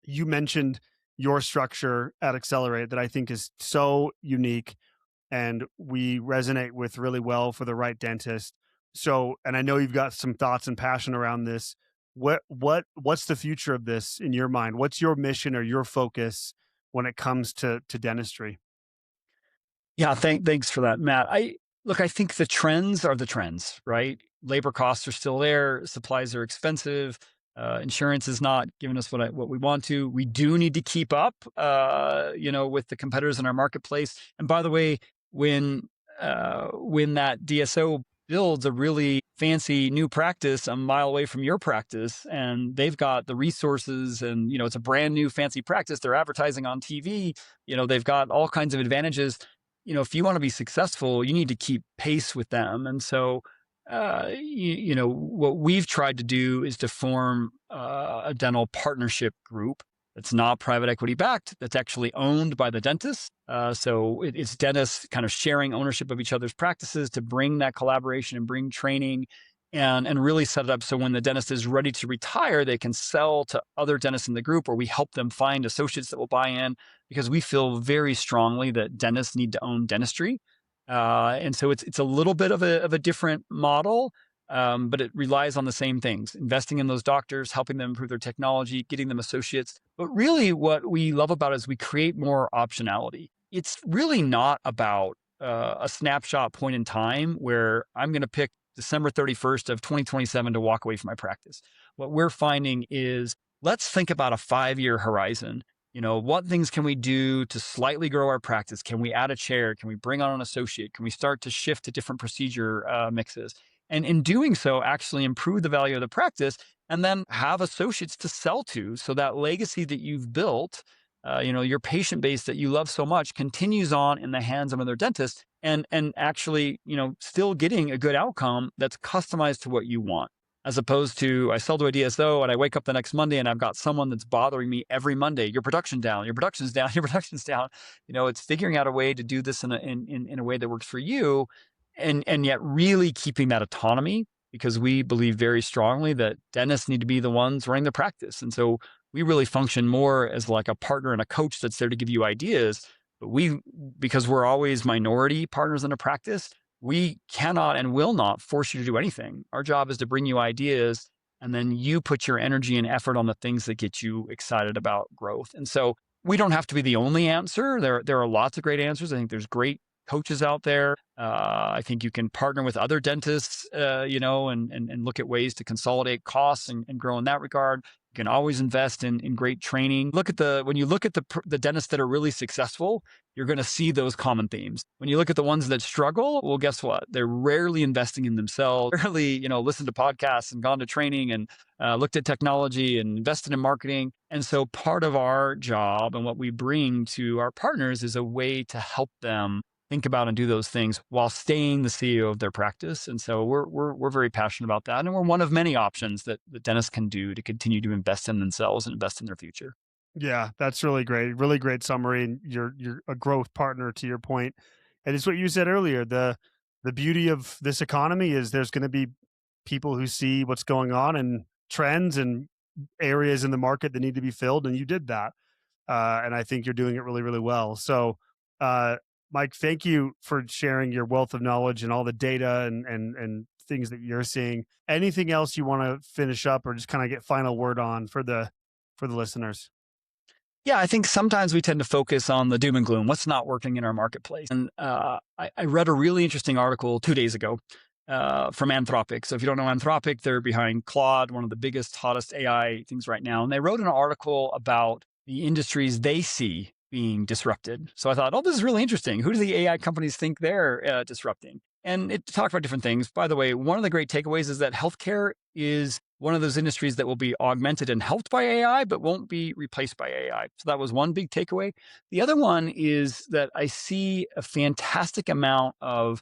You mentioned your structure at Accelerate that I think is so unique, and we resonate with really well for the right dentist. So, and I know you've got some thoughts and passion around this. What's the future of this in your mind? What's your mission or your focus when it comes to dentistry? Yeah, thanks for that, Matt. I think the trends are the trends, right? Labor costs are still there. Supplies are expensive. Insurance is not giving us what we want to. We do need to keep up, with the competitors in our marketplace. And by the way, when that DSO builds a really fancy new practice a mile away from your practice, and they've got the resources, and it's a brand new fancy practice, they're advertising on TV, they've got all kinds of advantages. If you want to be successful, you need to keep pace with them. And so, what we've tried to do is to form a dental partnership group that's not private equity backed, that's actually owned by the dentist. So it's dentists kind of sharing ownership of each other's practices to bring that collaboration and bring training, and really set it up so when the dentist is ready to retire, they can sell to other dentists in the group, or we help them find associates that will buy in, because we feel very strongly that dentists need to own dentistry. And so it's a little bit of a different model, but it relies on the same things: investing in those doctors, helping them improve their technology, getting them associates. But really what we love about it is we create more optionality. It's really not about a snapshot point in time where I'm going to pick December 31st of 2027 to walk away from my practice. What we're finding is let's think about a 5-year horizon. What things can we do to slightly grow our practice? Can we add a chair? Can we bring on an associate? Can we start to shift to different procedure mixes? And in doing so, actually improve the value of the practice and then have associates to sell to. So that legacy that you've built, your patient base that you love so much continues on in the hands of another dentist and actually, still getting a good outcome that's customized to what you want. As opposed to I sell to a DSO and I wake up the next Monday and I've got someone that's bothering me every Monday. Your production down, your production's down, your production's down. It's figuring out a way to do this in a way that works for you, and yet really keeping that autonomy, because we believe very strongly that dentists need to be the ones running the practice. And so we really function more as like a partner and a coach that's there to give you ideas. But because we're always minority partners in a practice, we cannot and will not force you to do anything. Our job is to bring you ideas, and then you put your energy and effort on the things that get you excited about growth. And so we don't have to be the only answer. There are lots of great answers. I think there's great coaches out there. I think you can partner with other dentists, and look at ways to consolidate costs and grow in that regard. You can always invest in great training. When you look at the dentists that are really successful, you're going to see those common themes. When you look at the ones that struggle, well, guess what? They're rarely investing in themselves, rarely, listened to podcasts and gone to training and looked at technology and invested in marketing. And so part of our job and what we bring to our partners is a way to help them think about and do those things while staying the CEO of their practice. And so we're very passionate about that. And we're one of many options that the dentists can do to continue to invest in themselves and invest in their future. Yeah, that's really great. Really great summary. And you're a growth partner, to your point. And it's what you said earlier. The beauty of this economy is there's going to be people who see what's going on and trends and areas in the market that need to be filled, and you did that. And I think you're doing it really, really well. So, uh, Mike, thank you for sharing your wealth of knowledge and all the data and things that you're seeing. Anything else you want to finish up, or just kind of get final word on for the listeners? Yeah, I think sometimes we tend to focus on the doom and gloom, what's not working in our marketplace. And I read a really interesting article 2 days ago from Anthropic. So if you don't know Anthropic, they're behind Claude, one of the biggest, hottest AI things right now. And they wrote an article about the industries they see being disrupted. So I thought, oh, this is really interesting. Who do the AI companies think they're disrupting? And it talked about different things. By the way, one of the great takeaways is that healthcare is one of those industries that will be augmented and helped by AI, but won't be replaced by AI. So that was one big takeaway. The other one is that I see a fantastic amount of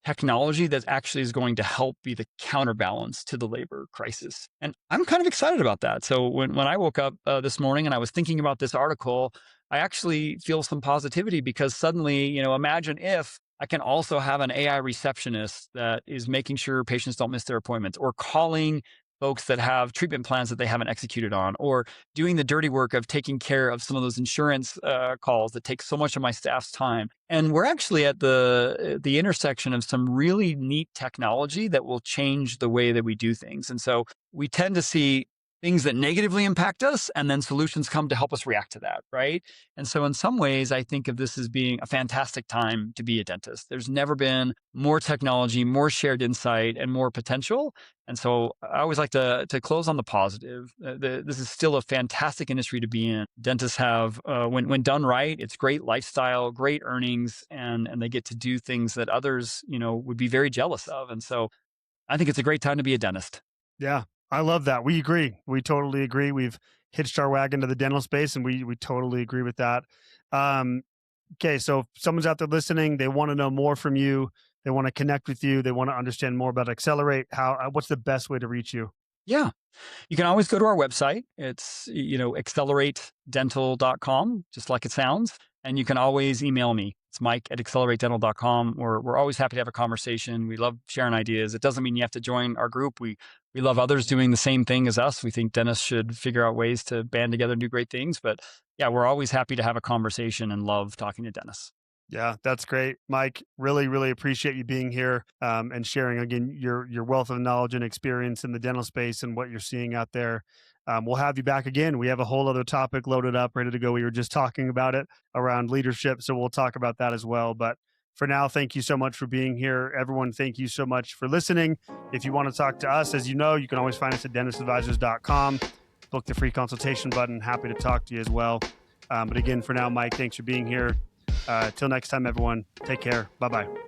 technology that actually is going to help be the counterbalance to the labor crisis. And I'm kind of excited about that. So when I woke up this morning and I was thinking about this article, I actually feel some positivity, because suddenly, imagine if I can also have an AI receptionist that is making sure patients don't miss their appointments, or calling folks that have treatment plans that they haven't executed on, or doing the dirty work of taking care of some of those insurance calls that take so much of my staff's time. And we're actually at the intersection of some really neat technology that will change the way that we do things. And so we tend to see things that negatively impact us, and then solutions come to help us react to that, right? And so in some ways, I think of this as being a fantastic time to be a dentist. There's never been more technology, more shared insight, and more potential. And so I always like to close on the positive. This is still a fantastic industry to be in. Dentists have, when done right, it's great lifestyle, great earnings, and they get to do things that others, would be very jealous of. And so I think it's a great time to be a dentist. Yeah, I love that. We agree. We totally agree. We've hitched our wagon to the dental space, and we totally agree with that. Okay, so if someone's out there listening, they want to know more from you, they want to connect with you, they want to understand more about Accelerate. What's the best way to reach you? Yeah. You can always go to our website. It's, acceleratedental.com, just like it sounds. And you can always email me. It's mike@acceleratedental.com. We're always happy to have a conversation. We love sharing ideas. It doesn't mean you have to join our group. We love others doing the same thing as us. We think dentists should figure out ways to band together and do great things. But yeah, we're always happy to have a conversation and love talking to dentists. Yeah, that's great, Mike. Really, really appreciate you being here, and sharing again your wealth of knowledge and experience in the dental space and what you're seeing out there. We'll have you back again. We have a whole other topic loaded up, ready to go. We were just talking about it around leadership, so we'll talk about that as well. But For now, thank you so much for being here. Everyone, thank you so much for listening. If you want to talk to us, as you know, you can always find us at dentistadvisors.com. Book the free consultation button. Happy to talk to you as well. But again, for now, Mike, thanks for being here. Till next time, everyone, take care. Bye-bye.